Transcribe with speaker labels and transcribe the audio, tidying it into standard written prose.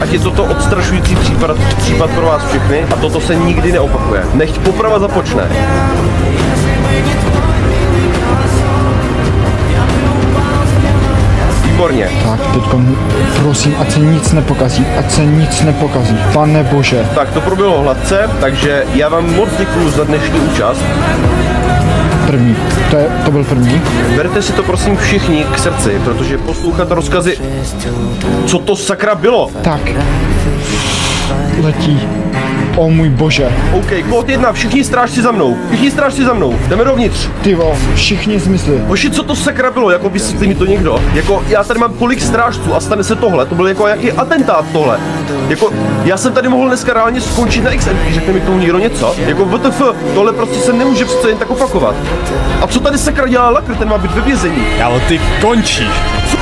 Speaker 1: Ať je toto odstrašující případ pro vás všechny a toto se nikdy neopakuje. Nechť poprava započne. Výborně.
Speaker 2: Tak, teďko prosím, ať se nic nepokazí, pane bože.
Speaker 1: Tak to proběhlo hladce, takže já vám moc děkuju za dnešní účast.
Speaker 2: První, to byl první.
Speaker 1: Berte si to prosím všichni k srdci, protože poslouchat rozkazy... Co to sakra bylo?
Speaker 2: Tak. Letí. O můj bože.
Speaker 1: OK, kód 1, všichni strážci za mnou. Jdeme dovnitř.
Speaker 2: Tyvo, všichni zmysly.
Speaker 1: Hoši, co to sakra bylo? Jako vysvětlí mi to někdo. Jako, já tady mám kolik strážců a stane se tohle. To byl jako jaký atentát tohle. Jako, já jsem tady mohl dneska reálně skončit na XMP, řekne mi k tomu někdo něco. Jako WTF, tohle prostě se nemůže přece jen tak opakovat. A co tady sakra dělá Lakr, ten má být ve vězení.
Speaker 3: Ale ty končíš.
Speaker 1: Co